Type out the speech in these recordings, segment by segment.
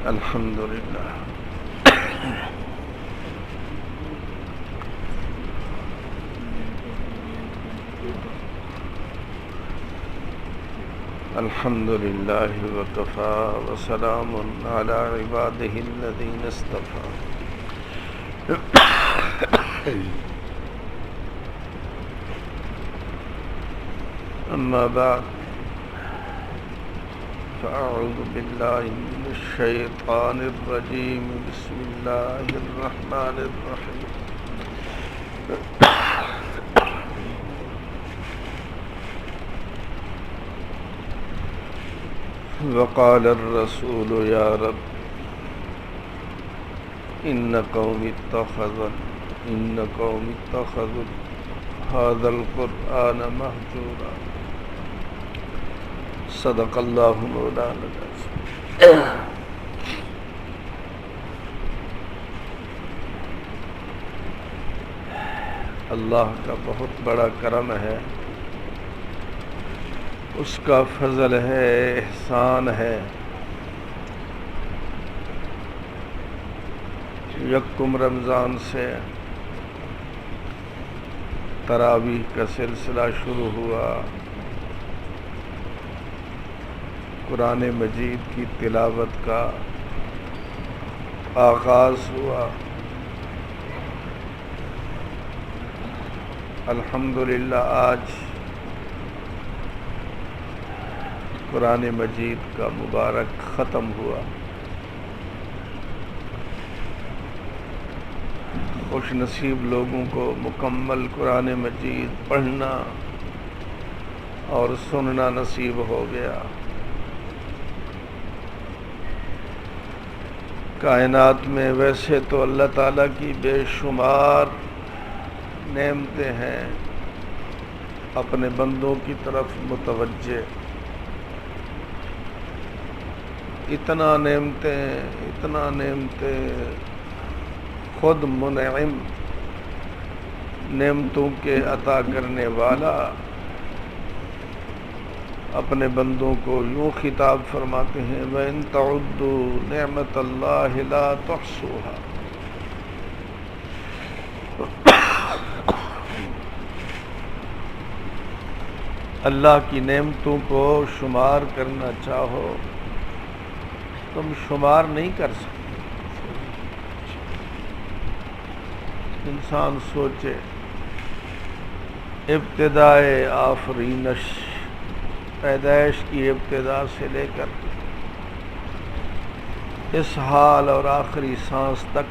الحمدللہ الحمدللہ وکفا وسلام علی عبادہ الذین اصطفی اما بعد فاعوذ باللہ من الشیطان الرجیم بسم اللہ الرحمن الرحیم وقال الرسول یا رب ان قوم اتخذوا هذا القرآن مهجورا صدق اللہ مولانا العظیم۔ اللہ کا بہت بڑا کرم ہے، اس کا فضل ہے، احسان ہے۔ یکم رمضان سے تراویح کا سلسلہ شروع ہوا، قرآن مجید کی تلاوت کا آغاز ہوا۔ الحمدللہ آج قرآن مجید کا مبارک ختم ہوا۔ خوش نصیب لوگوں کو مکمل قرآن مجید پڑھنا اور سننا نصیب ہو گیا۔ کائنات میں ویسے تو اللہ تعالیٰ کی بے شمار نعمتیں ہیں، اپنے بندوں کی طرف متوجہ، اتنا نعمتیں، خود منعم، نعمتوں کے عطا کرنے والا اپنے بندوں کو یوں خطاب فرماتے ہیں وَإِن تَعُدُّوا نِعْمَةَ اللَّهِ لَا تُحْصُوهَا۔ اللہ کی نعمتوں کو شمار کرنا چاہو تم شمار نہیں کر سکتے۔ انسان سوچے، ابتدائے آفرینش، پیدائش کی ابتدا سے لے کر اس حال اور آخری سانس تک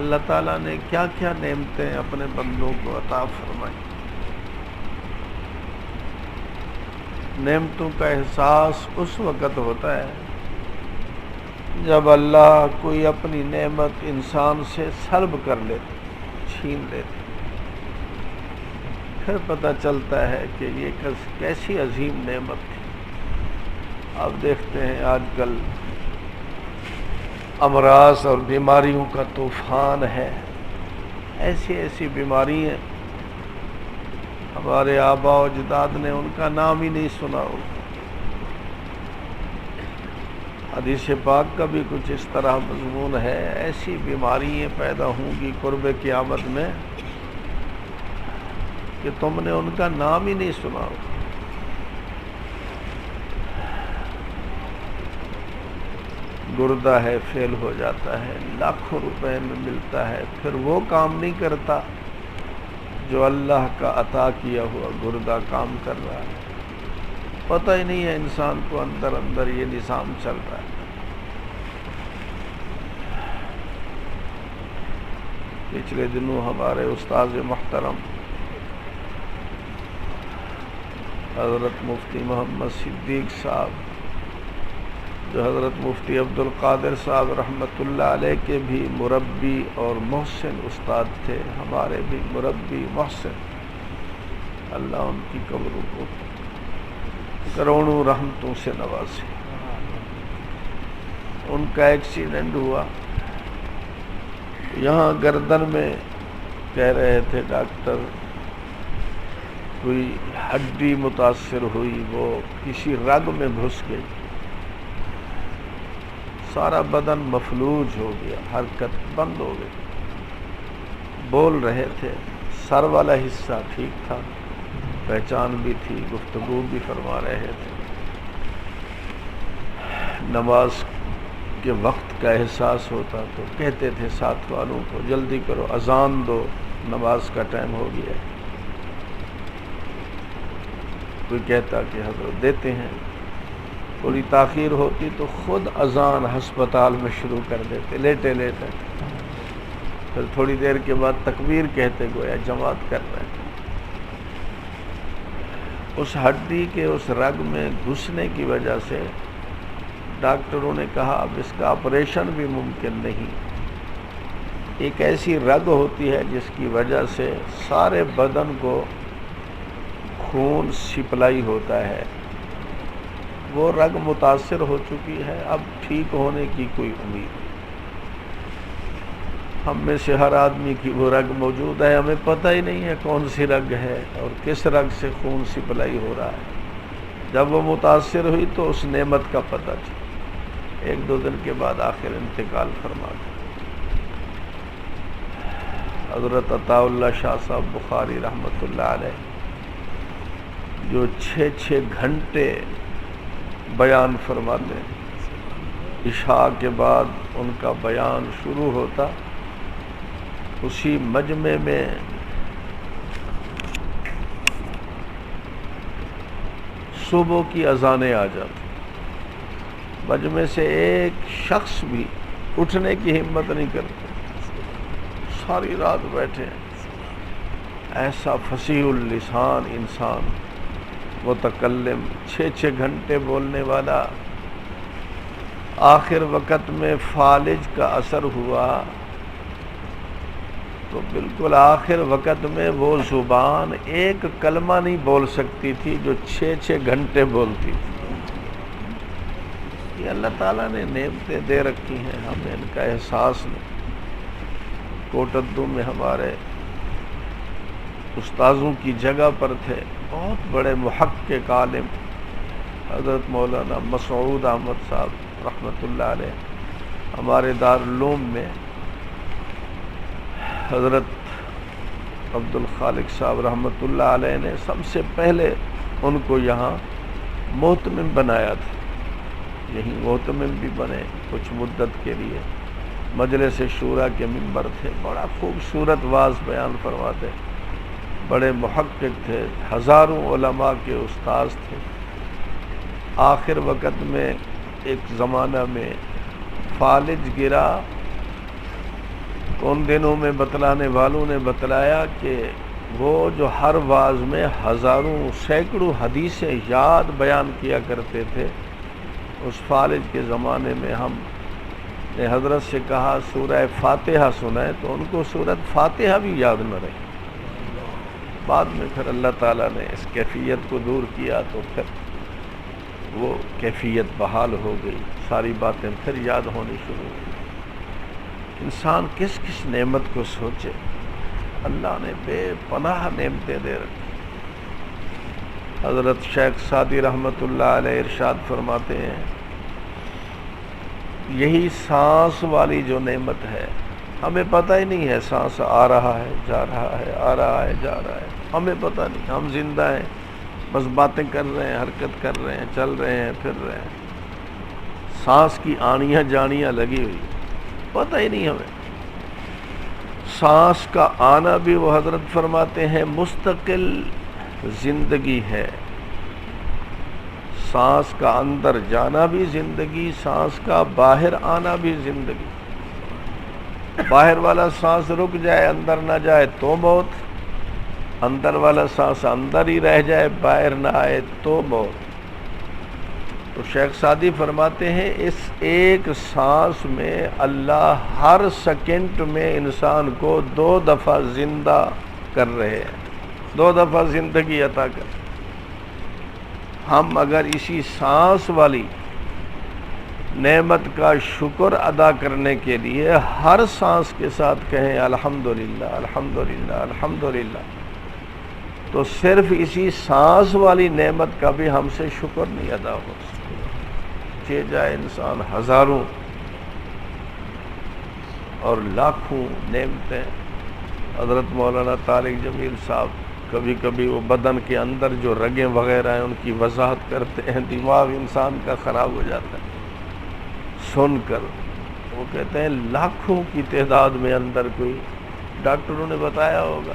اللہ تعالیٰ نے کیا کیا نعمتیں اپنے بندوں کو عطا فرمائی۔ نعمتوں کا احساس اس وقت ہوتا ہے جب اللہ کوئی اپنی نعمت انسان سے سلب کر لیتے، چھین لیتے، پھر پتہ چلتا ہے کہ یہ کیسی عظیم نعمت تھی۔ آپ دیکھتے ہیں آج کل امراض اور بیماریوں کا طوفان ہے، ایسی بیماریاں ہمارے آباء و اجداد نے ان کا نام ہی نہیں سنا ہو۔ حدیث پاک کا بھی کچھ اس طرح مضمون ہے، ایسی بیماریاں پیدا ہوں گی قرب قیامت میں کہ تم نے ان کا نام ہی نہیں سنا ہو۔ گردہ ہے فیل ہو جاتا ہے، لاکھوں روپے میں ملتا ہے، پھر وہ کام نہیں کرتا جو اللہ کا عطا کیا ہوا گردہ کام کر رہا ہے۔ پتہ ہی نہیں ہے انسان کو اندر یہ نظام چل رہا ہے۔ پچھلے دنوں ہمارے استاذ محترم حضرت مفتی محمد صدیق صاحب، جو حضرت مفتی عبد القادر صاحب رحمۃ اللہ علیہ کے بھی مربی اور محسن استاد تھے، ہمارے بھی مربی محسن، اللہ ان کی قبروں کو کروڑوں رحمتوں سے نوازے۔ ان کا ایکسیڈنٹ ہوا، یہاں گردن میں کہہ رہے تھے ڈاکٹر کوئی ہڈی متاثر ہوئی، وہ کسی رگ میں گھس گئی، سارا بدن مفلوج ہو گیا، حرکت بند ہو گئی۔ بول رہے تھے، سر والا حصہ ٹھیک تھا، پہچان بھی تھی، گفتگو بھی فرما رہے تھے۔ نماز کے وقت کا احساس ہوتا تو کہتے تھے ساتھ والوں کو جلدی کرو، اذان دو، نماز کا ٹائم ہو گیا ہے۔ کوئی کہتا کہ حضرت دیتے ہیں، تھوڑی تاخیر ہوتی تو خود اذان ہسپتال میں شروع کر دیتے لیٹے لیٹے، پھر تھوڑی دیر کے بعد تکبیر کہتے گویا جماعت کر رہے ہیں۔ اس ہڈی کے اس رگ میں گھسنے کی وجہ سے ڈاکٹروں نے کہا اب اس کا آپریشن بھی ممکن نہیں۔ ایک ایسی رگ ہوتی ہے جس کی وجہ سے سارے بدن کو خون سپلائی ہوتا ہے، وہ رگ متاثر ہو چکی ہے، اب ٹھیک ہونے کی کوئی امید نہیں۔ ہم میں سے ہر آدمی کی وہ رگ موجود ہے، ہمیں پتہ ہی نہیں ہے کون سی رگ ہے اور کس رگ سے خون سپلائی ہو رہا ہے۔ جب وہ متاثر ہوئی تو اس نعمت کا پتہ چلا، ایک دو دن کے بعد آخر انتقال فرما گیا۔ حضرت عطا اللہ شاہ صاحب بخاری رحمۃ اللہ علیہ جو 6 گھنٹے بیان فرماتے ہیں، عشاء کے بعد ان کا بیان شروع ہوتا، اسی مجمع میں صبح کی اذانیں آ جاتی، مجمع سے ایک شخص بھی اٹھنے کی ہمت نہیں کرتا، ساری رات بیٹھے ہیں۔ ایسا فصیح اللسان انسان، متکلم، 6 گھنٹے بولنے والا، آخر وقت میں فالج کا اثر ہوا تو بالکل آخر وقت میں وہ زبان ایک کلمہ نہیں بول سکتی تھی جو 6 گھنٹے بولتی تھی۔ یہ اللہ تعالیٰ نے نعمتیں دے رکھی ہیں، ہمیں ان کا احساس نہیں۔ کوٹدو میں ہمارے استاذوں کی جگہ پر تھے بہت بڑے محقق عالم حضرت مولانا مسعود احمد صاحب رحمۃ اللہ علیہ، ہمارے دارالعلوم میں حضرت عبد الخالق صاحب رحمۃ اللہ علیہ نے سب سے پہلے ان کو یہاں محتمم بنایا تھا، یہی محتمم بھی بنے کچھ مدت کے لیے، مجلس شورا کے ممبر تھے، بڑا خوبصورت واعظ بیان فرماتے، بڑے محقق تھے، ہزاروں علماء کے استاذ تھے۔ آخر وقت میں ایک زمانہ میں فالج گرا، ان دنوں میں بتلانے والوں نے بتلایا کہ وہ جو ہر واعظ میں ہزاروں سینکڑوں حدیثیں یاد بیان کیا کرتے تھے، اس فالج کے زمانے میں ہم نے حضرت سے کہا سورہ فاتحہ سنائے تو ان کو سورۃ فاتحہ بھی یاد نہ رہی۔ بعد میں پھر اللہ تعالیٰ نے اس کیفیت کو دور کیا تو پھر وہ کیفیت بحال ہو گئی، ساری باتیں پھر یاد ہونی شروع ہوئی۔ انسان کس کس نعمت کو سوچے، اللہ نے بے پناہ نعمتیں دے رکھی۔ حضرت شیخ سعدی رحمۃ اللہ علیہ ارشاد فرماتے ہیں، یہی سانس والی جو نعمت ہے، ہمیں پتہ ہی نہیں ہے سانس آ رہا ہے جا رہا ہے، آ رہا ہے جا رہا ہے، ہمیں پتہ نہیں، ہم زندہ ہیں، بس باتیں کر رہے ہیں، حرکت کر رہے ہیں، چل رہے ہیں، پھر رہے ہیں، سانس کی آنیاں جانیاں لگی ہوئی، پتہ ہی نہیں ہمیں۔ سانس کا آنا بھی وہ حضرت فرماتے ہیں مستقل زندگی ہے، سانس کا اندر جانا بھی زندگی، سانس کا باہر آنا بھی زندگی۔ باہر والا سانس رک جائے اندر نہ جائے تو موت، اندر والا سانس اندر ہی رہ جائے باہر نہ آئے تو موت۔ تو شیخ سعدی فرماتے ہیں اس ایک سانس میں اللہ ہر سیکنڈ میں انسان کو 2 دفعہ زندہ کر رہے ہیں۔ 2 دفعہ زندگی عطا کر. ہم اگر اسی سانس والی نعمت کا شکر ادا کرنے کے لیے ہر سانس کے ساتھ کہیں الحمدللہ الحمدللہ الحمدللہ، تو صرف اسی سانس والی نعمت کا بھی ہم سے شکر نہیں ادا ہو سکتا. چہ جائے انسان ہزاروں اور لاکھوں نعمتیں. حضرت مولانا طارق جمیل صاحب کبھی کبھی وہ بدن کے اندر جو رگیں وغیرہ ہیں ان کی وضاحت کرتے ہیں، دماغ انسان کا خراب ہو جاتا ہے سن کر. وہ کہتے ہیں لاکھوں کی تعداد میں اندر کوئی، ڈاکٹروں نے بتایا ہوگا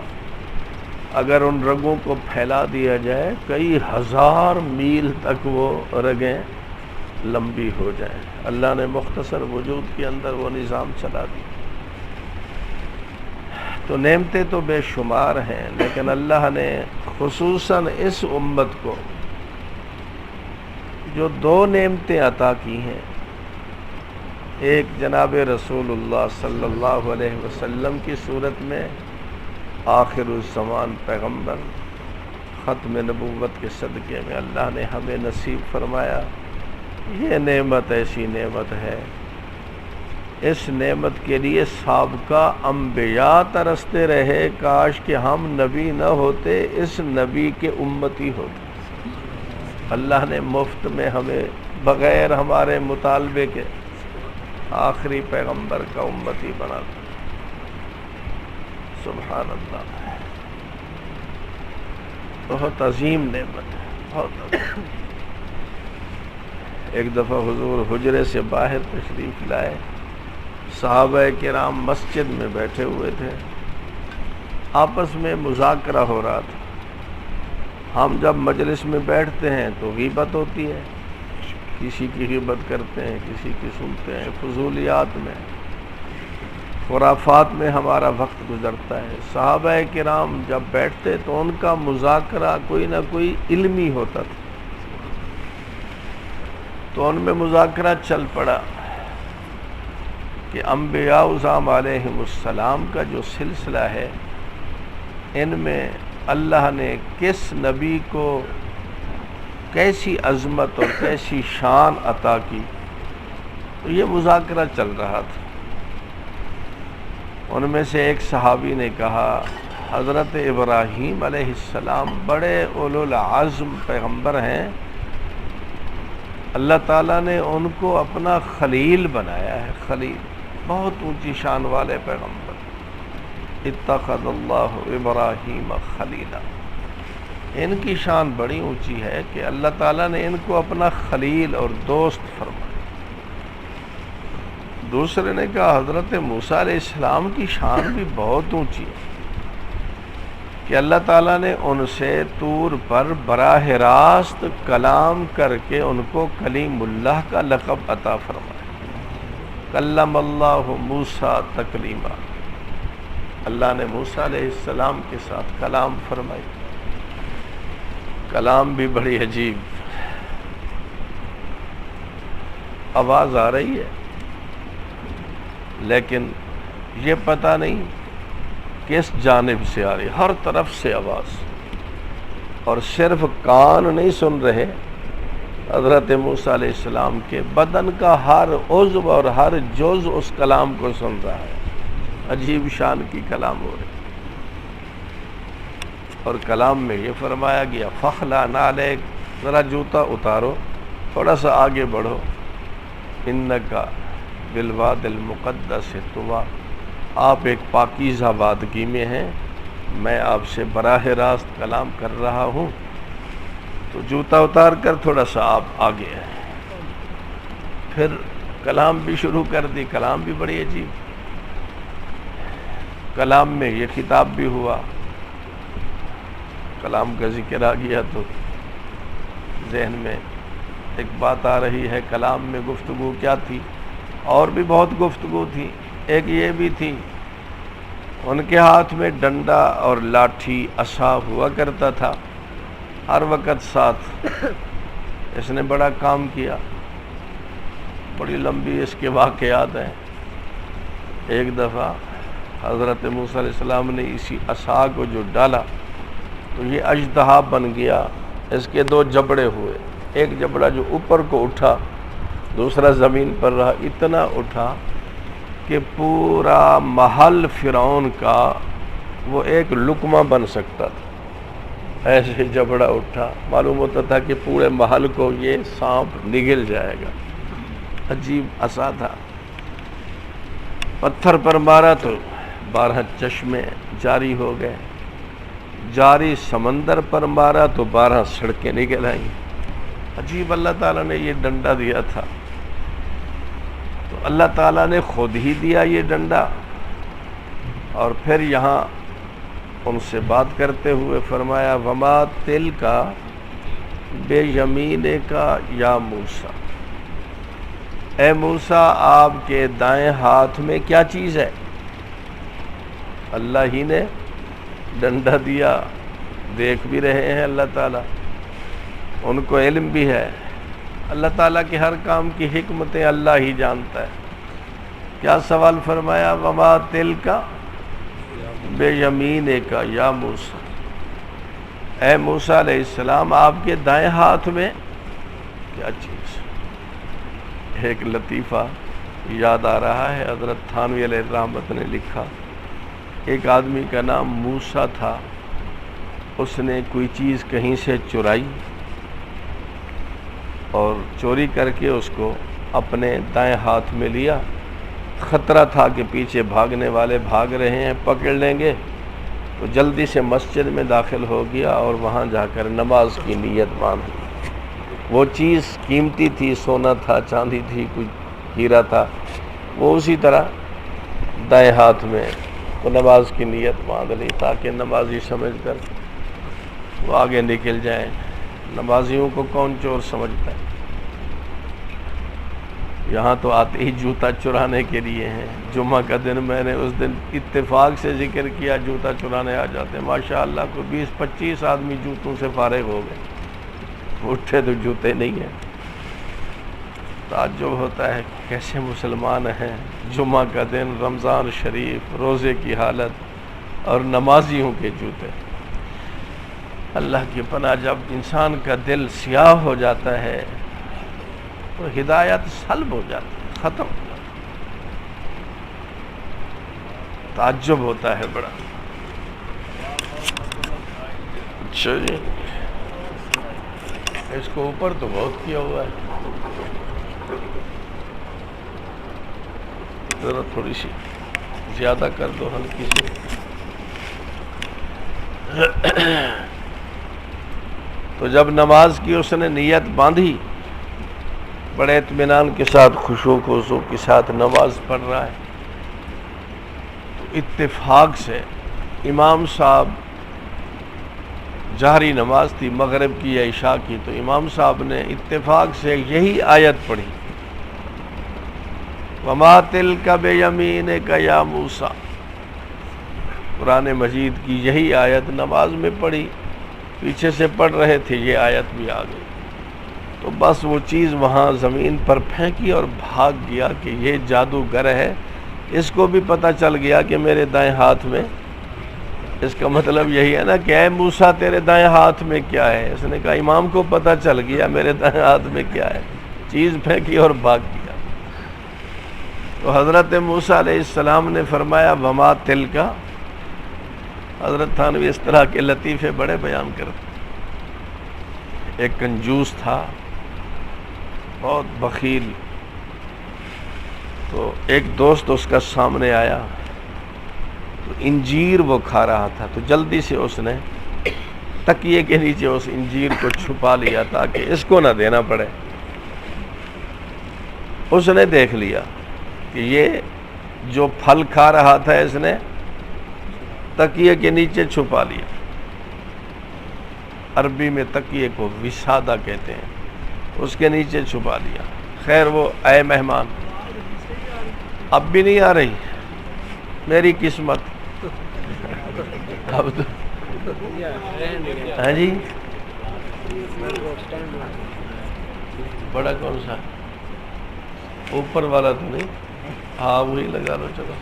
اگر ان رگوں کو پھیلا دیا جائے کئی ہزار میل تک وہ رگیں لمبی ہو جائیں. اللہ نے مختصر وجود کے اندر وہ نظام چلا دیا. تو نعمتیں تو بے شمار ہیں، لیکن اللہ نے خصوصاً اس امت کو جو 2 نعمتیں عطا کی ہیں، ایک جناب رسول اللہ صلی اللہ علیہ وسلم کی صورت میں آخر الزمان پیغمبر، ختم نبوت کے صدقے میں اللہ نے ہمیں نصیب فرمایا. یہ نعمت ایسی نعمت ہے، اس نعمت کے لیے سابقہ انبیاء ترستے رہے، کاش کہ ہم نبی نہ ہوتے، اس نبی کے امتی ہوتے. اللہ نے مفت میں ہمیں بغیر ہمارے مطالبے کے آخری پیغمبر کا امتی بنا دیا. سبحان اللہ، بہت عظیم نعمت ہے، بہت عظیم. ایک دفعہ حضور حجرے سے باہر تشریف لائے، صحابہ کرام مسجد میں بیٹھے ہوئے تھے، آپس میں مذاکرہ ہو رہا تھا. ہم جب مجلس میں بیٹھتے ہیں تو غیبت ہوتی ہے، کسی کی غیبت کرتے ہیں، کسی کی سنتے ہیں، فضولیات میں خرافات میں ہمارا وقت گزرتا ہے. صحابہ کرام جب بیٹھتے تو ان کا مذاکرہ کوئی نہ کوئی علمی ہوتا تھا. تو ان میں مذاکرہ چل پڑا کہ انبیاء اعظام علیہم السلام کا جو سلسلہ ہے، ان میں اللہ نے کس نبی کو کیسی عظمت اور کیسی شان عطا کی. تو یہ مذاکرہ چل رہا تھا. ان میں سے ایک صحابی نے کہا حضرت ابراہیم علیہ السلام بڑے اولو العزم پیغمبر ہیں، اللہ تعالیٰ نے ان کو اپنا خلیل بنایا ہے. خلیل بہت اونچی شان والے پیغمبر. اتخذ اللہ ابراہیم خلیلا، ان کی شان بڑی اونچی ہے کہ اللہ تعالیٰ نے ان کو اپنا خلیل اور دوست فرمایا. دوسرے نے کہا حضرت موسیٰ علیہ السلام کی شان بھی بہت اونچی ہے کہ اللہ تعالیٰ نے ان سے طور پر براہ راست کلام کر کے ان کو کلیم اللہ کا لقب عطا فرمایا. کلم اللہ موسیٰ تکلیما، اللہ نے موسیٰ علیہ السلام کے ساتھ کلام فرمائی. کلام بھی بڑی عجیب، آواز آ رہی ہے لیکن یہ پتہ نہیں کس جانب سے آ رہی، ہر طرف سے آواز، اور صرف کان نہیں سن رہے، حضرت موسیٰ علیہ السلام کے بدن کا ہر عضو اور ہر جز اس کلام کو سن رہا ہے. عجیب شان کی کلام ہو رہی. اور کلام میں یہ فرمایا گیا فخلا نعلیک، ذرا جوتا اتارو، تھوڑا سا آگے بڑھو، انکا بالواد المقدس طویٰ، آپ ایک پاکیزہ وادگی میں ہیں، میں آپ سے براہ راست کلام کر رہا ہوں. تو جوتا اتار کر تھوڑا سا آپ آگے ہیں. پھر کلام بھی شروع کر دی. کلام بھی بڑی عجیب. کلام میں یہ خطاب بھی ہوا، کلام کا ذکر آ گیا تو ذہن میں ایک بات آ رہی ہے، کلام میں گفتگو کیا تھی؟ اور بھی بہت گفتگو تھی. ایک یہ بھی تھی، ان کے ہاتھ میں ڈنڈا اور لاٹھی عصا ہوا کرتا تھا ہر وقت ساتھ. اس نے بڑا کام کیا، بڑی لمبی اس کے واقعات ہیں. ایک دفعہ حضرت موسیٰ علیہ السلام نے اسی عصا کو جو ڈالا تو یہ اژدہا بن گیا، اس کے دو جبڑے ہوئے، ایک جبڑا جو اوپر کو اٹھا، دوسرا زمین پر رہا، اتنا اٹھا کہ پورا محل فرعون کا وہ ایک لقمہ بن سکتا تھا، ایسے جبڑا اٹھا، معلوم ہوتا تھا کہ پورے محل کو یہ سانپ نگل جائے گا، عجیب عصا تھا۔ پتھر پر مارا تو 12 چشمے جاری ہو گئے، جاری سمندر پر مارا تو 12 سڑکیں نکل آئیں۔ عجیب، اللہ تعالیٰ نے یہ ڈنڈا دیا تھا، تو اللہ تعالیٰ نے خود ہی دیا یہ ڈنڈا، اور پھر یہاں ان سے بات کرتے ہوئے فرمایا وما تلک بیمینک یا موسیٰ، اے موسیٰ آپ کے دائیں ہاتھ میں کیا چیز ہے؟ اللہ ہی نے ڈنڈا دیا، دیکھ بھی رہے ہیں اللہ تعالیٰ، ان کو علم بھی ہے، اللہ تعالیٰ کے ہر کام کی حکمتیں اللہ ہی جانتا ہے۔ کیا سوال فرمایا؟ وما تلک بیمینک یا موسیٰ، اے موسیٰ علیہ السلام آپ کے دائیں ہاتھ میں کیا چیز؟ ایک لطیفہ یاد آ رہا ہے، حضرت تھانوی علیہ الرحمت نے لکھا، ایک آدمی کا نام موسیٰ تھا، اس نے کوئی چیز کہیں سے چرائی اور چوری کر کے اس کو اپنے دائیں ہاتھ میں لیا، خطرہ تھا کہ پیچھے بھاگنے والے بھاگ رہے ہیں، پکڑ لیں گے، تو جلدی سے مسجد میں داخل ہو گیا اور وہاں جا کر نماز کی نیت باندھی۔ وہ چیز قیمتی تھی، سونا تھا، چاندی تھی، کوئی ہیرا تھا، وہ اسی طرح دائیں ہاتھ میں وہ نماز کی نیت باندھ لی تاکہ نمازی سمجھ کر وہ آگے نکل جائیں۔ نمازیوں کو کون چور سمجھتا ہے؟ یہاں تو آتے ہی جوتا چرانے کے لیے ہیں۔ جمعہ کا دن میں نے اس دن اتفاق سے ذکر کیا، جوتا چرانے آ جاتے ہیں، ماشاءاللہ کو 20-25 آدمی جوتوں سے فارغ ہو گئے، اٹھے تو جوتے نہیں ہیں۔ تعجب ہوتا ہے کیسے مسلمان ہیں، جمعہ کا دن، رمضان شریف، روزے کی حالت اور نمازیوں کے جوتے۔ اللہ کی پناہ، جب انسان کا دل سیاہ ہو جاتا ہے تو ہدایت سلب ہو جاتی ہے، ختم ہو جاتی ہے۔ تعجب ہوتا ہے بڑا۔ اچھا جی، اس کو اوپر تو بہت کیا ہوا ہے، ذرا تھوڑی سی زیادہ کر دو، ہلکی سی۔ تو جب نماز کی اس نے نیت باندھی، بڑے اطمینان کے ساتھ، خشوع و خضوع کے ساتھ نماز پڑھ رہا ہے، تو اتفاق سے امام صاحب، جہری نماز تھی مغرب کی یا عشاء کی، تو امام صاحب نے اتفاق سے یہی آیت پڑھی، وَمَا تِلْكَ بِيَمِينِكَ يَا مُوسَىٰ، قرآن مجید کی یہی آیت نماز میں پڑھی، پیچھے سے پڑھ رہے تھے، یہ آیت بھی آ گئی، تو بس وہ چیز وہاں زمین پر پھینکی اور بھاگ گیا کہ یہ جادوگر ہے، اس کو بھی پتہ چل گیا کہ میرے دائیں ہاتھ میں، اس کا مطلب یہی ہے نا کہ اے موسیٰ تیرے دائیں ہاتھ میں کیا ہے؟ اس نے کہا امام کو پتہ چل گیا میرے دائیں ہاتھ میں کیا ہے، چیز پھینکی اور بھاگ گیا۔ تو حضرت موسیٰ علیہ السلام نے فرمایا وما تلک، حضرت تھانوی اس طرح کے لطیفے بڑے بیان کرتے۔ ایک کنجوس تھا، بہت بخیل، تو ایک دوست اس کا سامنے آیا، تو انجیر وہ کھا رہا تھا، تو جلدی سے اس نے تکیے کے نیچے اس انجیر کو چھپا لیا تاکہ اس کو نہ دینا پڑے۔ اس نے دیکھ لیا کہ یہ جو پھل کھا رہا تھا اس نے تکیے کے نیچے چھپا لیا، عربی میں تکیے کو وسادہ کہتے ہیں، اس کے نیچے چھپا لیا۔ خیر وہ اے مہمان، اب بھی نہیں آ رہی میری قسمت، اب تو ہاں جی، بڑا کون سا؟ اوپر والا تو نہیں، ہاں وہی لگا لو، چلو۔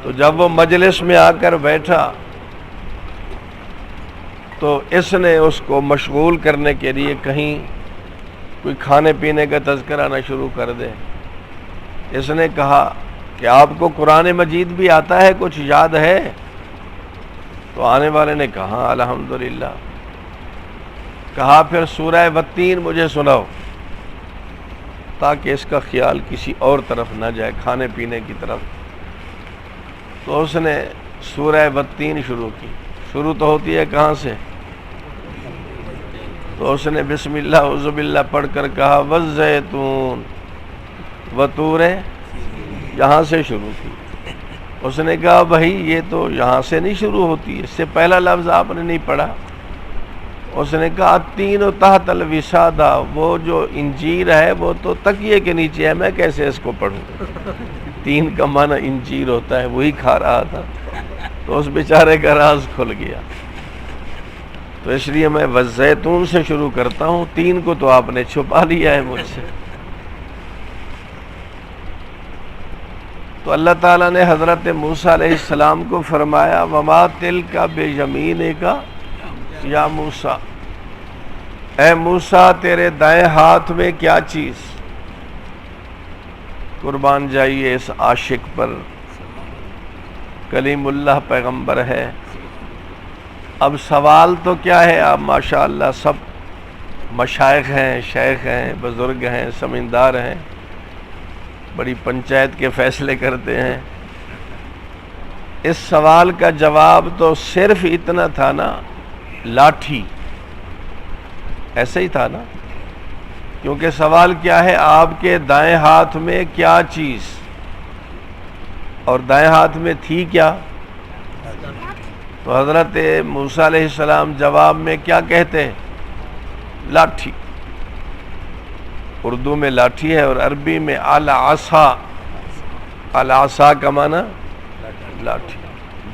تو جب وہ مجلس میں آ کر بیٹھا تو اس نے اس کو مشغول کرنے کے لیے کہیں کوئی کھانے پینے کا تذکرہ نہ شروع کر دے. اس نے کہا کہ آپ کو قرآن مجید بھی آتا ہے، کچھ یاد ہے؟ تو آنے والے نے کہا الحمدللہ. کہا پھر سورہ والتین مجھے سناؤ تاکہ اس کا خیال کسی اور طرف نہ جائے، کھانے پینے کی طرف. تو اس نے سورہ والتین شروع کی. شروع تو ہوتی ہے کہاں سے؟ تو اس نے بسم اللہ اعوذ باللہ پڑھ کر کہا والزیتون وطور، یہاں سے شروع کی. اس نے کہا بھائی یہ تو یہاں سے نہیں شروع ہوتی، اس سے پہلا لفظ آپ نے نہیں پڑھا. اس نے کہا تین و تحت الوسادہ، وہ جو انجیر ہے وہ تو تکیے کے نیچے ہے، میں کیسے اس کو پڑھوں؟ تین کا معنی انجیر ہوتا ہے، وہی کھا رہا تھا. تو اس بیچارے کا راز کھل گیا. تو اس لیے میں والزیتون سے شروع کرتا ہوں، تین کو تو آپ نے چھپا لیا ہے مجھ سے. تو اللہ تعالیٰ نے حضرت موسیٰ علیہ السلام کو فرمایا وما تلک بیمینک یا موسیٰ، اے موسیٰ تیرے دائیں ہاتھ میں کیا چیز؟ قربان جائیے اس عاشق پر، کلیم اللہ پیغمبر ہے. اب سوال تو کیا ہے، آپ ماشاءاللہ سب مشائخ ہیں، شیخ ہیں، بزرگ ہیں، سمجھدار ہیں، بڑی پنچایت کے فیصلے کرتے ہیں. اس سوال کا جواب تو صرف اتنا تھا نا، لاٹھی. ایسا ہی تھا نا، کیونکہ سوال کیا ہے، آپ کے دائیں ہاتھ میں کیا چیز؟ اور دائیں ہاتھ میں تھی کیا؟ تو حضرت موسیٰ علیہ السلام جواب میں کیا کہتے ہیں؟ لاٹھی. اردو میں لاٹھی ہے اور عربی میں العصا. العصا کا معنی لاٹھی.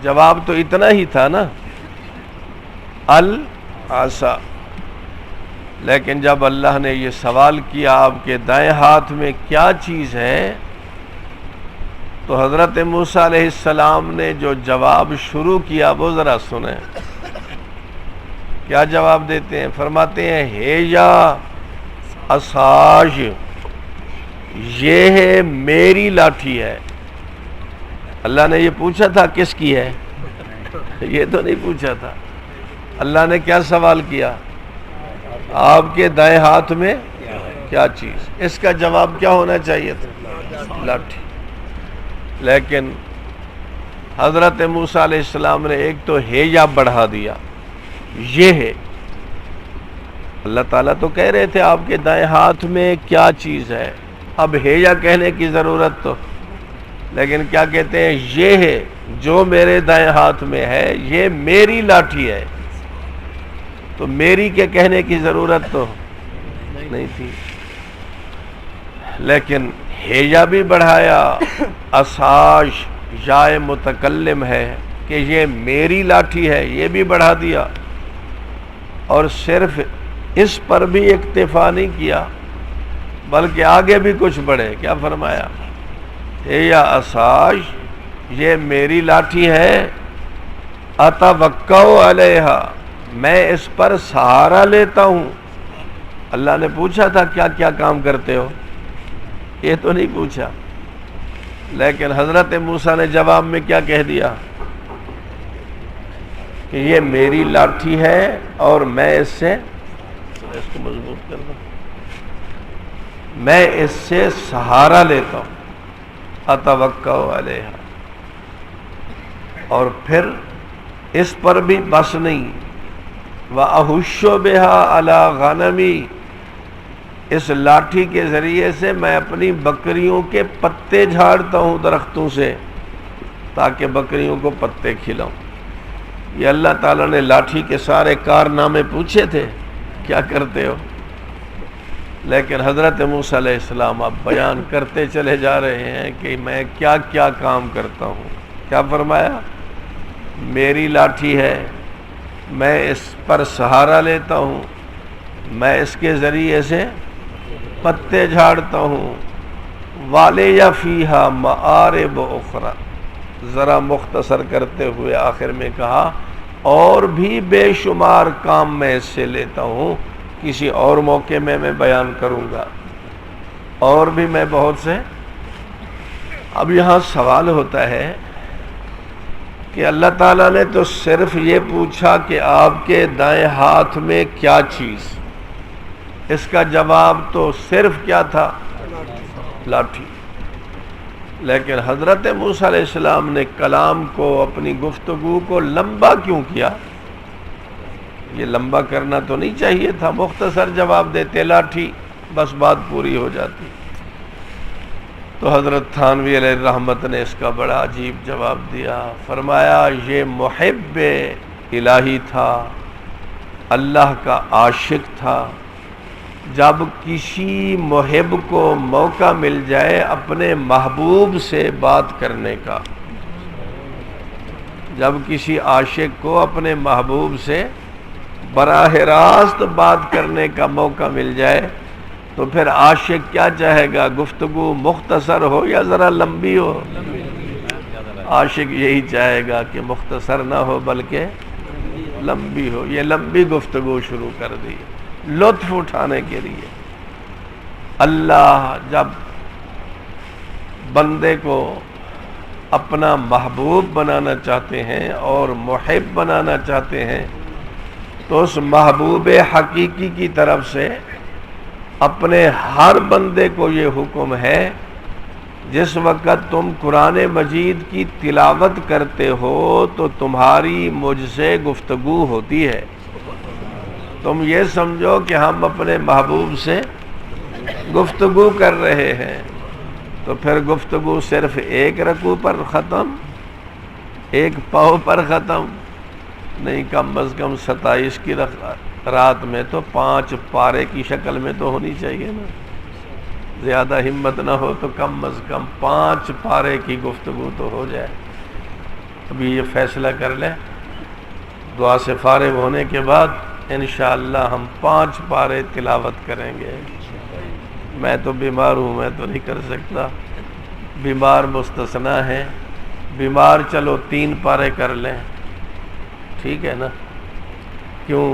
جواب تو اتنا ہی تھا نا، العصا. لیکن جب اللہ نے یہ سوال کیا آپ کے دائیں ہاتھ میں کیا چیز ہے، تو حضرت موسیٰ علیہ السلام نے جو جواب شروع کیا وہ ذرا سنیں. کیا جواب دیتے ہیں؟ فرماتے ہیں ہیجا عصاش، یہ ہے میری لاٹھی ہے. اللہ نے یہ پوچھا تھا کس کی ہے؟ یہ تو نہیں پوچھا تھا. اللہ نے کیا سوال کیا؟ آپ کے دائیں ہاتھ میں کیا چیز؟ اس کا جواب کیا ہونا چاہیے تھا؟ لاٹھی. لیکن حضرت موسیٰ علیہ السلام نے ایک تو ہیجا بڑھا دیا، یہ ہے. اللہ تعالیٰ تو کہہ رہے تھے آپ کے دائیں ہاتھ میں کیا چیز ہے، اب ہیجا کہنے کی ضرورت تو، لیکن کیا کہتے ہیں؟ یہ ہے جو میرے دائیں ہاتھ میں ہے، یہ میری لاٹھی ہے. تو میری کے کہنے کی ضرورت تو نہیں تھی، لیکن ہیجا بھی بڑھایا. عصاش جائے متکلم ہے کہ یہ میری لاٹھی ہے، یہ بھی بڑھا دیا. اور صرف اس پر بھی اکتفا نہیں کیا بلکہ آگے بھی کچھ بڑھے. کیا فرمایا؟ ہیجا عصاش، یہ میری لاٹھی ہے، اتوکا علیہا، میں اس پر سہارا لیتا ہوں. اللہ نے پوچھا تھا کیا کیا کام کرتے ہو؟ یہ تو نہیں پوچھا. لیکن حضرت موسیٰ نے جواب میں کیا کہہ دیا کہ یہ میری لاٹھی ہے اور میں اس سے، اس کو مضبوط کر دوں، میں اس سے سہارا لیتا ہوں. اتوکا علیہا. اور پھر اس پر بھی بس نہیں، وَأَحُشُّ بِهَا عَلَىٰ غَنَمِي، اس لاٹھی کے ذریعے سے میں اپنی بکریوں کے پتے جھاڑتا ہوں درختوں سے تاکہ بکریوں کو پتے کھلاؤں. یہ اللہ تعالیٰ نے لاٹھی کے سارے کارنامے پوچھے تھے کیا کرتے ہو، لیکن حضرت موسیٰ علیہ السلام اب بیان کرتے چلے جا رہے ہیں کہ میں کیا کیا کام کرتا ہوں. کیا فرمایا؟ میری لاٹھی ہے، میں اس پر سہارا لیتا ہوں، میں اس کے ذریعے سے پتے جھاڑتا ہوں، وَلِيَ فِيهَا مَآرِبُ أُخْرَى، ذرا مختصر کرتے ہوئے آخر میں کہا اور بھی بے شمار کام میں اس سے لیتا ہوں، کسی اور موقع میں بیان کروں گا، اور بھی میں بہت سے۔ اب یہاں سوال ہوتا ہے کہ اللہ تعالیٰ نے تو صرف یہ پوچھا کہ آپ کے دائیں ہاتھ میں کیا چیز، اس کا جواب تو صرف کیا تھا؟ لاٹھی۔ لیکن حضرت موسیٰ علیہ السلام نے کلام کو، اپنی گفتگو کو لمبا کیوں کیا؟ یہ لمبا کرنا تو نہیں چاہیے تھا، مختصر جواب دیتے لاٹھی، بس بات پوری ہو جاتی۔ تو حضرت تھانوی علیہ الرحمت نے اس کا بڑا عجیب جواب دیا، فرمایا یہ محب الہی تھا، اللہ کا عاشق تھا۔ جب کسی محب کو موقع مل جائے اپنے محبوب سے بات کرنے کا، جب کسی عاشق کو اپنے محبوب سے براہ راست بات کرنے کا موقع مل جائے تو پھر عاشق کیا چاہے گا؟ گفتگو مختصر ہو یا ذرا لمبی ہو؟ عاشق یہی چاہے گا کہ مختصر نہ ہو بلکہ لمبی ہو۔ یہ لمبی گفتگو شروع کر دی لطف اٹھانے کے لیے۔ اللہ جب بندے کو اپنا محبوب بنانا چاہتے ہیں اور محب بنانا چاہتے ہیں تو اس محبوب حقیقی کی طرف سے اپنے ہر بندے کو یہ حکم ہے، جس وقت تم قرآن مجید کی تلاوت کرتے ہو تو تمہاری مجھ سے گفتگو ہوتی ہے، تم یہ سمجھو کہ ہم اپنے محبوب سے گفتگو کر رہے ہیں، تو پھر گفتگو صرف ایک رکوع پر ختم، ایک پاؤ پر ختم نہیں، کم از کم 27 کی رات میں تو 5 پارے کی شکل میں تو ہونی چاہیے نا، زیادہ ہمت نہ ہو تو کم از کم 5 پارے کی گفتگو تو ہو جائے۔ ابھی یہ فیصلہ کر لیں، دعا سے فارغ ہونے کے بعد انشاءاللہ ہم 5 پارے تلاوت کریں گے۔ میں تو بیمار ہوں، میں تو نہیں کر سکتا، بیمار مستثنا ہیں، بیمار چلو 3 پارے کر لیں، ٹھیک ہے نا؟ کیوں؟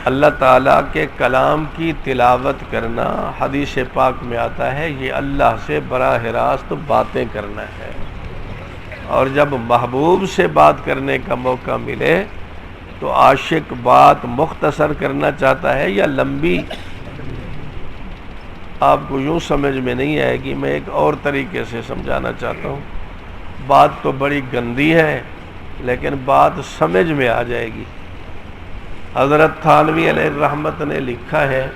اللہ تعالیٰ کے کلام کی تلاوت کرنا حدیث پاک میں آتا ہے، یہ اللہ سے براہ راست باتیں کرنا ہے، اور جب محبوب سے بات کرنے کا موقع ملے تو عاشق بات مختصر کرنا چاہتا ہے یا لمبی؟ آپ کو یوں سمجھ میں نہیں آئے گی، میں ایک اور طریقے سے سمجھانا چاہتا ہوں۔ بات تو بڑی گندی ہے لیکن بات سمجھ میں آ جائے گی۔ حضرت تھانوی علیہ الرحمت نے لکھا ہے،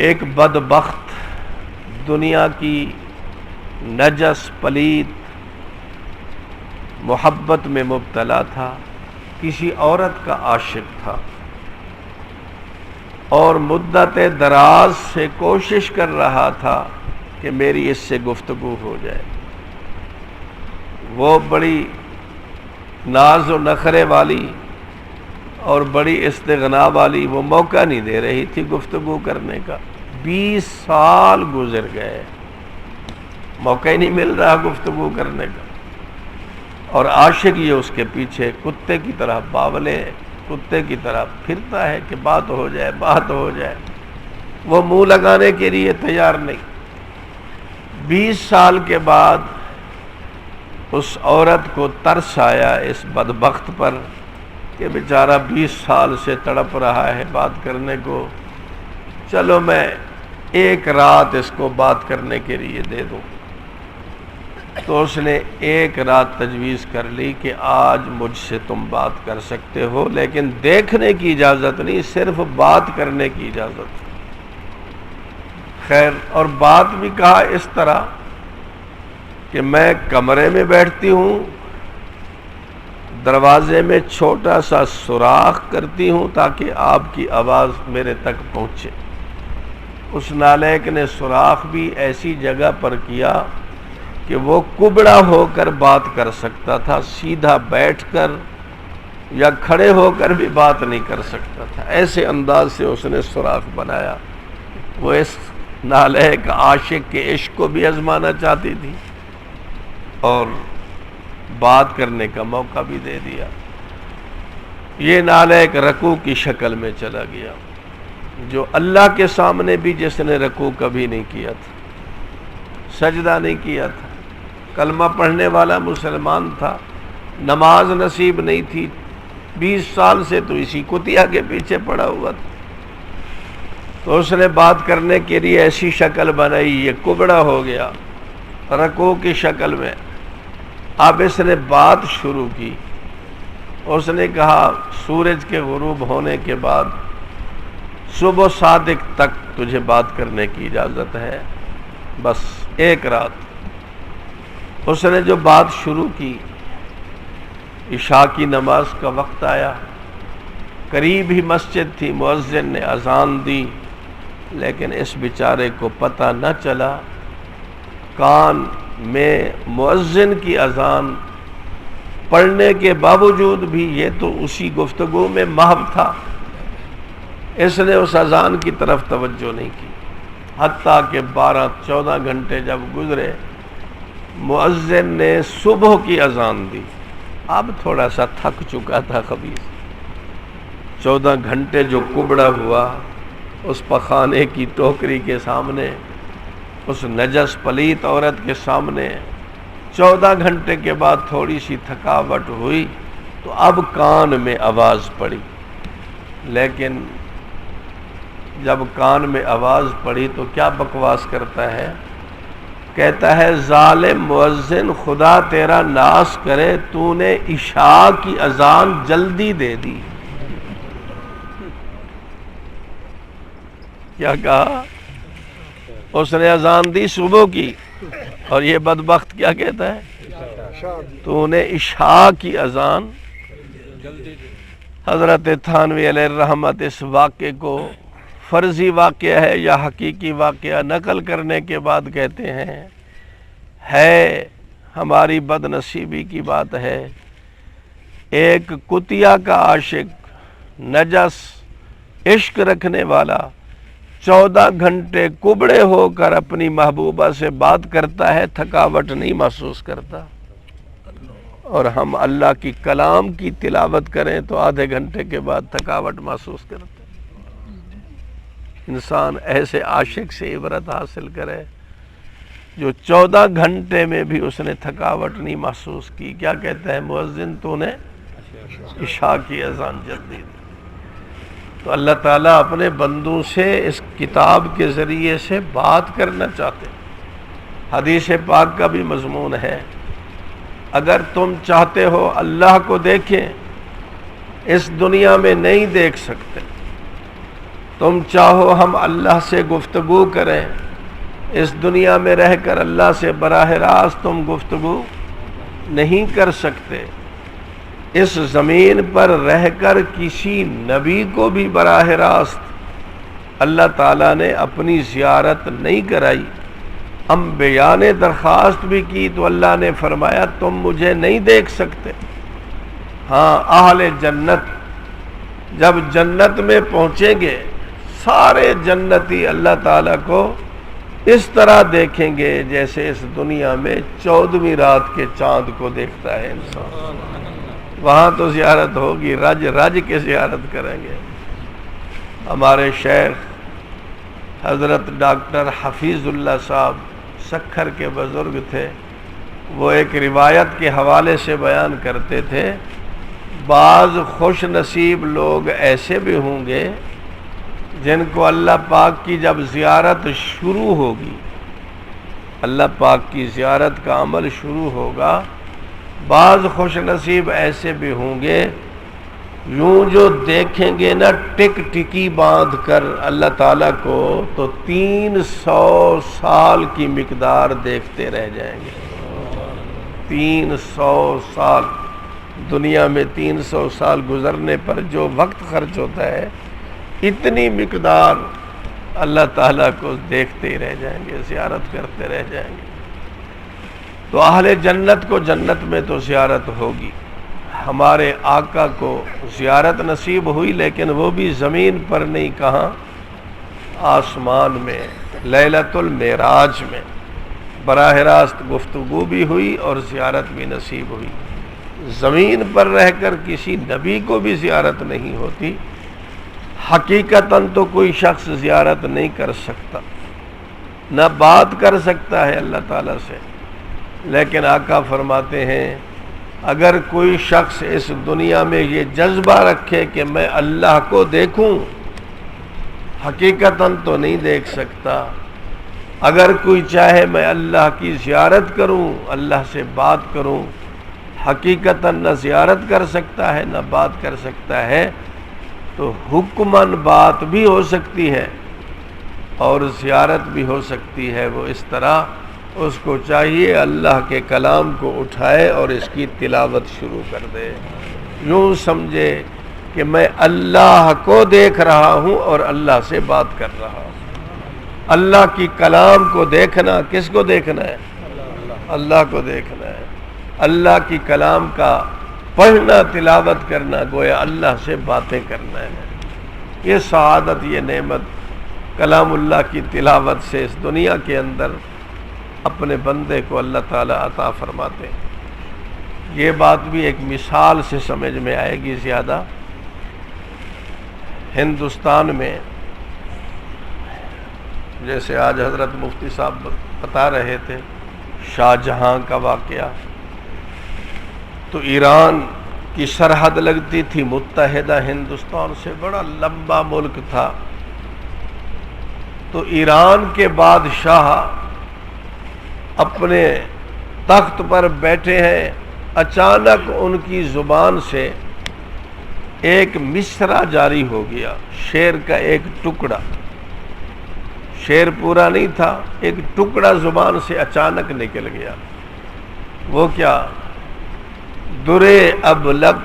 ایک بدبخت دنیا کی نجس پلید محبت میں مبتلا تھا، کسی عورت کا عاشق تھا اور مدت دراز سے کوشش کر رہا تھا کہ میری اس سے گفتگو ہو جائے۔ وہ بڑی ناز و نخرے والی اور بڑی استغنا والی، وہ موقع نہیں دے رہی تھی گفتگو کرنے کا۔ 20 سال گزر گئے، موقع ہی نہیں مل رہا گفتگو کرنے کا، اور عاشق یہ اس کے پیچھے کتے کی طرح باولے کتے کی طرح پھرتا ہے کہ بات ہو جائے، بات ہو جائے، وہ منہ لگانے کے لیے تیار نہیں۔ 20 سال کے بعد اس عورت کو ترس آیا اس بدبخت پر کہ بیچارہ 20 سال سے تڑپ رہا ہے بات کرنے کو، چلو میں ایک رات اس کو بات کرنے کے لیے دے دوں۔ تو اس نے ایک رات تجویز کر لی کہ آج مجھ سے تم بات کر سکتے ہو، لیکن دیکھنے کی اجازت نہیں، صرف بات کرنے کی اجازت۔ خیر، اور بات بھی کہا اس طرح کہ میں کمرے میں بیٹھتی ہوں، دروازے میں چھوٹا سا سوراخ کرتی ہوں تاکہ آپ کی آواز میرے تک پہنچے۔ اس نالائق نے سوراخ بھی ایسی جگہ پر کیا کہ وہ کبڑا ہو کر بات کر سکتا تھا، سیدھا بیٹھ کر یا کھڑے ہو کر بھی بات نہیں کر سکتا تھا، ایسے انداز سے اس نے سوراخ بنایا۔ وہ اس نالائق عاشق کے عشق کو بھی آزمانا چاہتی تھی اور بات کرنے کا موقع بھی دے دیا۔ یہ نالائق رکوع کی شکل میں چلا گیا، جو اللہ کے سامنے بھی جس نے رکوع کبھی نہیں کیا تھا، سجدہ نہیں کیا تھا، کلمہ پڑھنے والا مسلمان تھا، نماز نصیب نہیں تھی، 20 سال سے تو اسی کتیا کے پیچھے پڑا ہوا تھا، تو اس نے بات کرنے کے لیے ایسی شکل بنائی، یہ کبڑا ہو گیا رکوع کی شکل میں۔ اب اس نے بات شروع کی، اس نے کہا سورج کے غروب ہونے کے بعد صبح صادق تک تجھے بات کرنے کی اجازت ہے، بس ایک رات۔ اس نے جو بات شروع کی، عشاء کی نماز کا وقت آیا، قریب ہی مسجد تھی، مؤذن نے اذان دی، لیکن اس بیچارے کو پتہ نہ چلا، کان میں مؤذن کی اذان پڑھنے کے باوجود بھی یہ تو اسی گفتگو میں محو تھا، اس نے اس اذان کی طرف توجہ نہیں کی، حتیٰ کہ 12-14 گھنٹے جب گزرے، مؤذن نے صبح کی اذان دی، اب تھوڑا سا تھک چکا تھا خبیث، 14 گھنٹے جو کبڑا ہوا اس پخانے کی ٹوکری کے سامنے، اس نجس پلیت عورت کے سامنے، 14 گھنٹے کے بعد تھوڑی سی تھکاوٹ ہوئی تو اب کان میں آواز پڑی، لیکن جب کان میں آواز پڑی تو کیا بکواس کرتا ہے، کہتا ہے ظالم مؤذن خدا تیرا ناس کرے، تو نے عشاء کی اذان جلدی دے دی۔ کیا کہا؟ اس نے اذان دی صبح کی، اور یہ بدبخت کیا کہتا ہے تو نے عشاء کی اذان۔ حضرت تھانوی علیہ الرحمت اس واقعے کو فرضی واقعہ ہے یا حقیقی واقعہ نقل کرنے کے بعد کہتے ہیں، ہے ہماری بد نصیبی کی بات ہے، ایک کتیا کا عاشق، نجس عشق رکھنے والا 14 گھنٹے کبڑے ہو کر اپنی محبوبہ سے بات کرتا ہے، تھکاوٹ نہیں محسوس کرتا، اور ہم اللہ کی کلام کی تلاوت کریں تو آدھے گھنٹے کے بعد تھکاوٹ محسوس کرتے ہیں۔ انسان ایسے عاشق سے عبرت حاصل کرے جو 14 گھنٹے میں بھی اس نے تھکاوٹ نہیں محسوس کی۔ کیا کہتا ہے مؤذن، تو نے عشاء کی اذان جلدی دی۔ تو اللہ تعالیٰ اپنے بندوں سے اس کتاب کے ذریعے سے بات کرنا چاہتے ہیں۔ حدیث پاک کا بھی مضمون ہے، اگر تم چاہتے ہو اللہ کو دیکھیں، اس دنیا میں نہیں دیکھ سکتے، تم چاہو ہم اللہ سے گفتگو کریں، اس دنیا میں رہ کر اللہ سے براہ راست تم گفتگو نہیں کر سکتے، اس زمین پر رہ کر کسی نبی کو بھی براہ راست اللہ تعالیٰ نے اپنی زیارت نہیں کرائی، انبیاء نے درخواست بھی کی تو اللہ نے فرمایا تم مجھے نہیں دیکھ سکتے۔ ہاں، اہل جنت جب جنت میں پہنچیں گے، سارے جنتی اللہ تعالیٰ کو اس طرح دیکھیں گے جیسے اس دنیا میں 14ویں رات کے چاند کو دیکھتا ہے انسان۔ وہاں تو زیارت ہوگی، رج رج کے زیارت کریں گے۔ ہمارے شیخ حضرت ڈاکٹر حفیظ اللہ صاحب سکھر کے بزرگ تھے، وہ ایک روایت کے حوالے سے بیان کرتے تھے، بعض خوش نصیب لوگ ایسے بھی ہوں گے جن کو اللہ پاک کی جب زیارت شروع ہوگی، اللہ پاک کی زیارت کا عمل شروع ہوگا، بعض خوش نصیب ایسے بھی ہوں گے یوں جو دیکھیں گے نا ٹک ٹکی باندھ کر اللہ تعالیٰ کو، تو 300 سال کی مقدار دیکھتے رہ جائیں گے۔ 300 سال دنیا میں 300 سال گزرنے پر جو وقت خرچ ہوتا ہے، اتنی مقدار اللہ تعالیٰ کو دیکھتے ہی رہ جائیں گے، زیارت کرتے رہ جائیں گے۔ تو اہل جنت کو جنت میں تو زیارت ہوگی۔ ہمارے آقا کو زیارت نصیب ہوئی، لیکن وہ بھی زمین پر نہیں، کہاں؟ آسمان میں۔ لیلۃ المعراج میں براہ راست گفتگو بھی ہوئی اور زیارت بھی نصیب ہوئی۔ زمین پر رہ کر کسی نبی کو بھی زیارت نہیں ہوتی، حقیقتاً تو کوئی شخص زیارت نہیں کر سکتا، نہ بات کر سکتا ہے اللہ تعالیٰ سے، لیکن آقا فرماتے ہیں اگر کوئی شخص اس دنیا میں یہ جذبہ رکھے کہ میں اللہ کو دیکھوں، حقیقتاً تو نہیں دیکھ سکتا، اگر کوئی چاہے میں اللہ کی زیارت کروں، اللہ سے بات کروں، حقیقتاً نہ زیارت کر سکتا ہے نہ بات کر سکتا ہے، تو حکماً بات بھی ہو سکتی ہے اور زیارت بھی ہو سکتی ہے۔ وہ اس طرح اس کو چاہیے اللہ کے کلام کو اٹھائے اور اس کی تلاوت شروع کر دے، یوں سمجھے کہ میں اللہ کو دیکھ رہا ہوں اور اللہ سے بات کر رہا ہوں۔ اللہ کی کلام کو دیکھنا کس کو دیکھنا ہے؟ اللہ کو دیکھنا ہے۔ اللہ کی کلام کا پڑھنا، تلاوت کرنا، گویا اللہ سے باتیں کرنا ہے۔ یہ سعادت، یہ نعمت کلام اللہ کی تلاوت سے اس دنیا کے اندر اپنے بندے کو اللہ تعالیٰ عطا فرماتے ہیں۔ یہ بات بھی ایک مثال سے سمجھ میں آئے گی زیادہ۔ ہندوستان میں جیسے آج حضرت مفتی صاحب بتا رہے تھے شاہ جہاں کا واقعہ، تو ایران کی سرحد لگتی تھی متحدہ ہندوستان سے، بڑا لمبا ملک تھا۔ تو ایران کے بادشاہ اپنے تخت پر بیٹھے ہیں، اچانک ان کی زبان سے ایک مصرع جاری ہو گیا، شعر کا ایک ٹکڑا، شعر پورا نہیں تھا، ایک ٹکڑا زبان سے اچانک نکل گیا۔ وہ کیا؟ درے ابلغ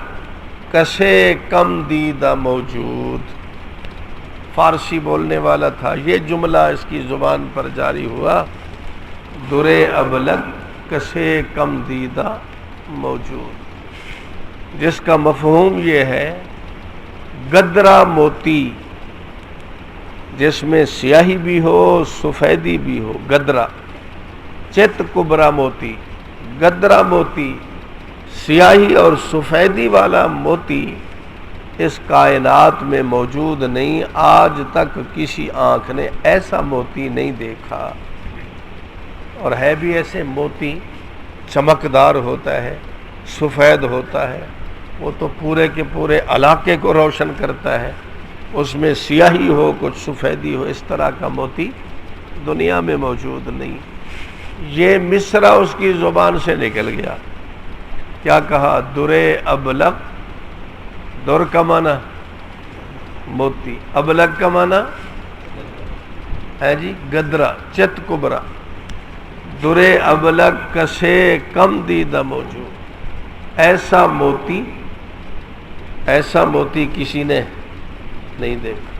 کسے کم دیدہ موجود۔ فارسی بولنے والا تھا، یہ جملہ اس کی زبان پر جاری ہوا، درے ابلغ کسے کم دیدہ موجود، جس کا مفہوم یہ ہے گدرا موتی جس میں سیاہی بھی ہو سفیدی بھی ہو، گدرا، چت کبرا موتی، گدرا موتی، سیاہی اور سفیدی والا موتی اس کائنات میں موجود نہیں، آج تک کسی آنکھ نے ایسا موتی نہیں دیکھا۔ اور ہے بھی ایسے موتی، چمکدار ہوتا ہے، سفید ہوتا ہے، وہ تو پورے کے پورے علاقے کو روشن کرتا ہے، اس میں سیاہی ہو کچھ سفیدی ہو، اس طرح کا موتی دنیا میں موجود نہیں۔ یہ مصرع اس کی زبان سے نکل گیا، کیا کہا؟ درے ابلغ، در کا معنی موتی، ابلغ کا معنی ہے جی گدرا، چت کبرا، درے ابلغ کسے کم دیدہ موجود، ایسا موتی کسی نے نہیں دیکھا۔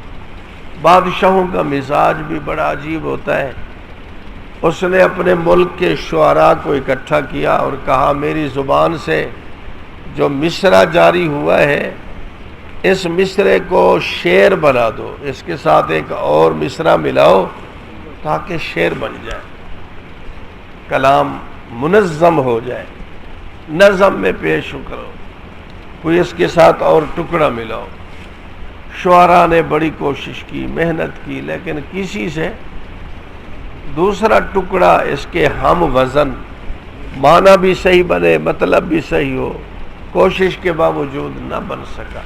بادشاہوں کا مزاج بھی بڑا عجیب ہوتا ہے۔ اس نے اپنے ملک کے شعراء کو اکٹھا کیا اور کہا میری زبان سے جو مصرع جاری ہوا ہے اس مصرعے کو شعر بنا دو، اس کے ساتھ ایک اور مصرع ملاؤ تاکہ شعر بن جائے، کلام منظم ہو جائے، نظم میں پیش کرو، کوئی اس کے ساتھ اور ٹکڑا ملاؤ۔ شعراء نے بڑی کوشش کی، محنت کی، لیکن کسی سے دوسرا ٹکڑا اس کے ہم وزن، معنی بھی صحیح بنے، مطلب بھی صحیح ہو، کوشش کے باوجود نہ بن سکا۔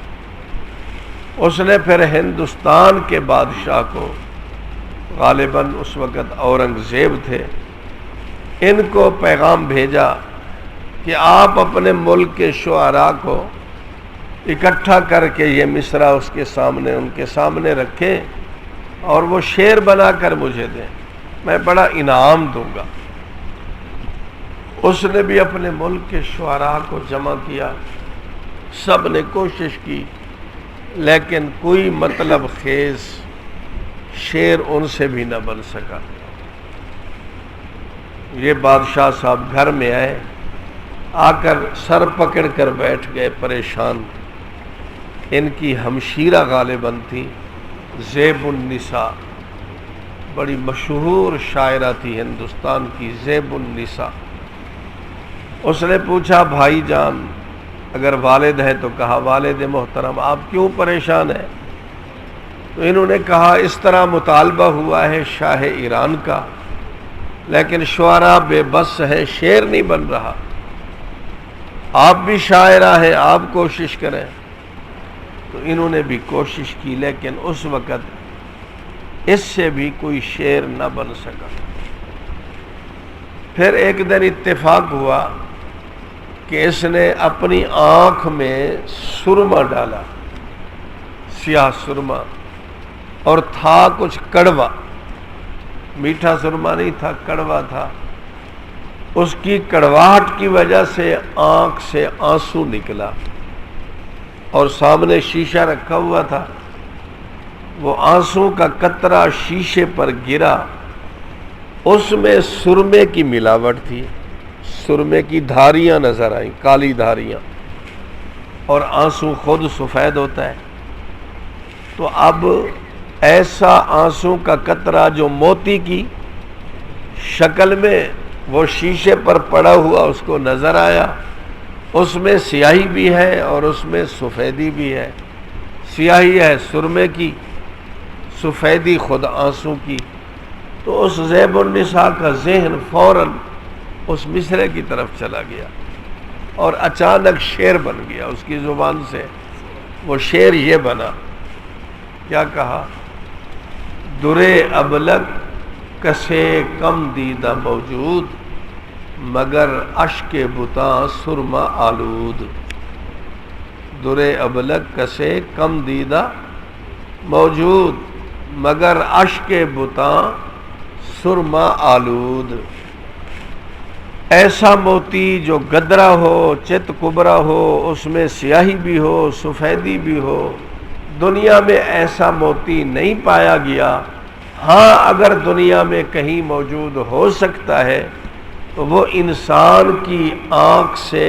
اس نے پھر ہندوستان کے بادشاہ کو، غالباً اس وقت اورنگزیب تھے، ان کو پیغام بھیجا کہ آپ اپنے ملک کے شعراء کو اکٹھا کر کے یہ مصرع اس کے سامنے، ان کے سامنے رکھیں اور وہ شعر بنا کر مجھے دیں، میں بڑا انعام دوں گا۔ اس نے بھی اپنے ملک کے شعراء کو جمع کیا، سب نے کوشش کی، لیکن کوئی مطلب خیز شعر ان سے بھی نہ بن سکا۔ یہ بادشاہ صاحب گھر میں آئے، آ کر سر پکڑ کر بیٹھ گئے پریشان۔ ان کی ہمشیرہ غالباً تھی زیب النساء، بڑی مشہور شاعرہ تھی ہندوستان کی، زیب النساء۔ اس نے پوچھا بھائی جان اگر والد ہے تو کہا والد محترم آپ کیوں پریشان ہیں؟ تو انہوں نے کہا اس طرح مطالبہ ہوا ہے شاہ ایران کا، لیکن شعراء بے بس ہے، شعر نہیں بن رہا، آپ بھی شاعرہ ہیں آپ کوشش کریں۔ تو انہوں نے بھی کوشش کی لیکن اس وقت اس سے بھی کوئی شعر نہ بن سکا۔ پھر ایک دن اتفاق ہوا کہ اس نے اپنی آنکھ میں سرما ڈالا، سیاہ سرما، اور تھا کچھ کڑوا، میٹھا سرما نہیں تھا، کڑوا تھا۔ اس کی کڑواہٹ کی وجہ سے آنکھ سے آنسو نکلا، اور سامنے شیشہ رکھا ہوا تھا، وہ آنسو کا قطرہ شیشے پر گرا، اس میں سرمے کی ملاوٹ تھی، سرمے کی دھاریاں نظر آئیں، کالی دھاریاں، اور آنسو خود سفید ہوتا ہے۔ تو اب ایسا آنسو کا قطرہ جو موتی کی شکل میں وہ شیشے پر پڑا ہوا اس کو نظر آیا، اس میں سیاہی بھی ہے اور اس میں سفیدی بھی ہے، سیاہی ہے سرمے کی، سفیدی خود آنسو کی۔ تو اس زیب النساء کا ذہن فوراً اس مصرے کی طرف چلا گیا اور اچانک شعر بن گیا اس کی زبان سے۔ وہ شعر یہ بنا، کیا کہا؟ درے ابلک کسے کم دیدہ موجود، مگر اشک بتاں سرما آلود۔ درے ابلک کسے کم دیدہ موجود، مگر اشک بتاں سرما آلود۔ ایسا موتی جو گدرا ہو، چت کبرا ہو، اس میں سیاہی بھی ہو، سفیدی بھی ہو، دنیا میں ایسا موتی نہیں پایا گیا۔ ہاں اگر دنیا میں کہیں موجود ہو سکتا ہے تو وہ انسان کی آنکھ سے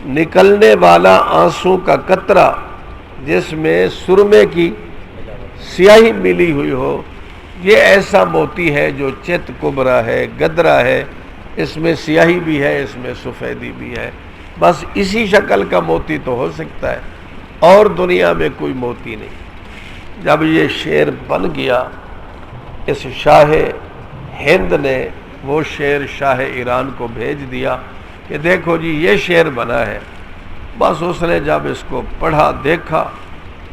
نکلنے والا آنسو کا قطرہ جس میں سرمے کی سیاہی ملی ہوئی ہو، یہ ایسا موتی ہے جو چت کبرا ہے، گدرا ہے، اس میں سیاہی بھی ہے، اس میں سفیدی بھی ہے، بس اسی شکل کا موتی تو ہو سکتا ہے، اور دنیا میں کوئی موتی نہیں۔ جب یہ شعر بن گیا، اس شاہ ہند نے وہ شعر شاہ ایران کو بھیج دیا کہ دیکھو جی یہ شعر بنا ہے۔ بس اس نے جب اس کو پڑھا دیکھا،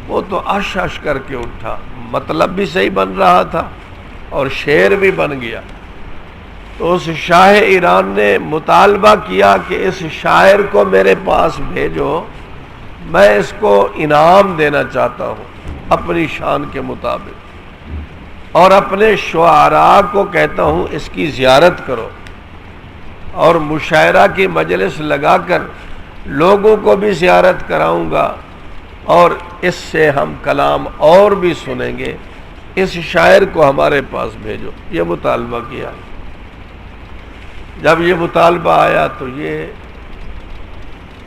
وہ تو اش اش کر کے اٹھا، مطلب بھی صحیح بن رہا تھا اور شعر بھی بن گیا۔ تو اس شاہ ایران نے مطالبہ کیا کہ اس شاعر کو میرے پاس بھیجو، میں اس کو انعام دینا چاہتا ہوں اپنی شان کے مطابق، اور اپنے شعراء کو کہتا ہوں اس کی زیارت کرو، اور مشاعرہ کی مجلس لگا کر لوگوں کو بھی زیارت کراؤں گا، اور اس سے ہم کلام اور بھی سنیں گے، اس شاعر کو ہمارے پاس بھیجو۔ یہ مطالبہ کیا۔ جب یہ مطالبہ آیا تو یہ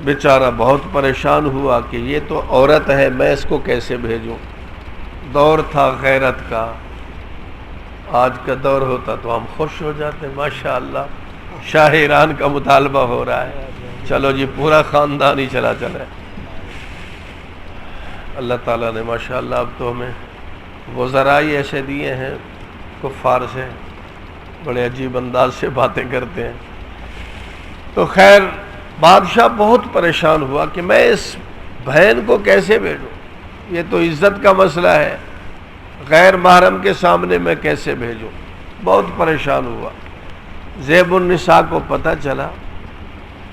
بیچارہ بہت پریشان ہوا کہ یہ تو عورت ہے، میں اس کو کیسے بھیجوں۔ دور تھا غیرت کا، آج کا دور ہوتا تو ہم خوش ہو جاتے، ماشاءاللہ شاہ ایران کا مطالبہ ہو رہا ہے، چلو جی پورا خاندان ہی چلا چلے۔ اللہ تعالیٰ نے ماشاءاللہ اب تو ہمیں وزراء ایسے دیے ہیں، کفار سے بڑے عجیب انداز سے باتیں کرتے ہیں۔ تو خیر بادشاہ بہت پریشان ہوا کہ میں اس بہن کو کیسے بھیجوں، یہ تو عزت کا مسئلہ ہے، غیر محرم کے سامنے میں کیسے بھیجوں، بہت پریشان ہوا۔ زیب النساء کو پتہ چلا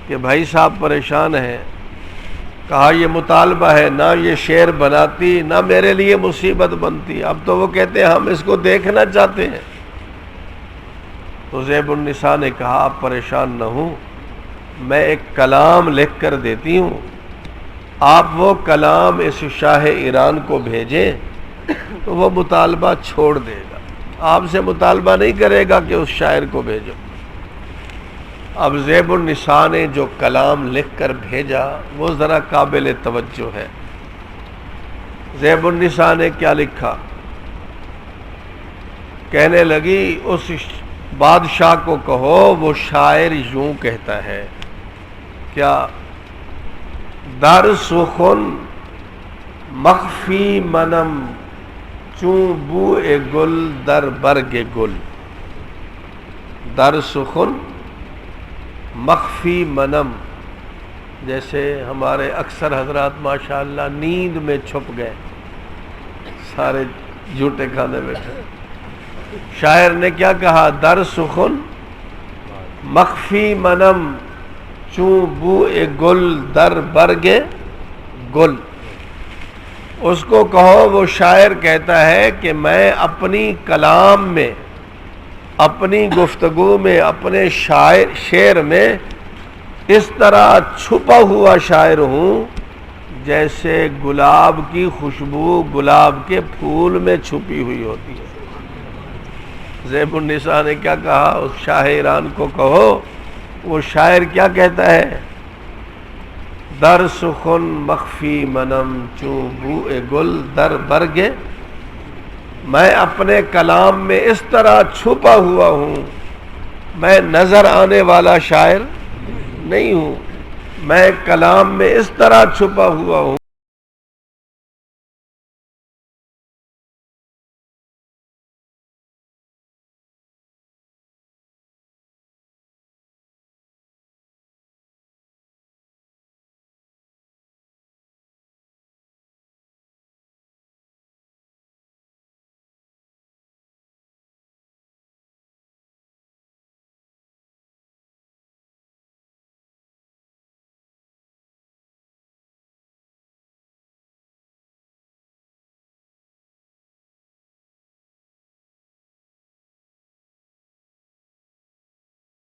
کہ بھائی صاحب پریشان ہیں، کہا یہ مطالبہ ہے، نہ یہ شعر بناتی نہ میرے لیے مصیبت بنتی، اب تو وہ کہتے ہیں ہم اس کو دیکھنا چاہتے ہیں۔ تو زیب النساء نے کہا آپ پریشان نہ ہوں، میں ایک کلام لکھ کر دیتی ہوں، آپ وہ کلام اس شاہ ایران کو بھیجیں تو وہ مطالبہ چھوڑ دے گا، آپ سے مطالبہ نہیں کرے گا کہ اس شاعر کو بھیجو۔ اب زیب النساء نے جو کلام لکھ کر بھیجا وہ ذرا قابل توجہ ہے۔ زیب النساء نے کیا لکھا؟ کہنے لگی اس بادشاہ کو کہو وہ شاعر یوں کہتا ہے کیا در سخن مخفی منم چوں بوئے گل در برگ گل. در سخن مخفی منم، جیسے ہمارے اکثر حضرات ماشاءاللہ نیند میں چھپ گئے، سارے جھوٹے کھانے بیٹھے. شاعر نے کیا کہا؟ در سخن مخفی منم چوں بوئے گل در برگ گل. اس کو کہو وہ شاعر کہتا ہے کہ میں اپنی کلام میں، اپنی گفتگو میں، اپنے شعر میں اس طرح چھپا ہوا شاعر ہوں جیسے گلاب کی خوشبو گلاب کے پھول میں چھپی ہوئی ہوتی ہے. زیب النساء نے کیا کہا؟ اس شاہ ایران کو کہو وہ شاعر کیا کہتا ہے؟ در سخن مخفی منم چوں بوئے گل در برگ. میں اپنے کلام میں اس طرح چھپا ہوا ہوں، میں نظر آنے والا شاعر نہیں ہوں، میں کلام میں اس طرح چھپا ہوا ہوں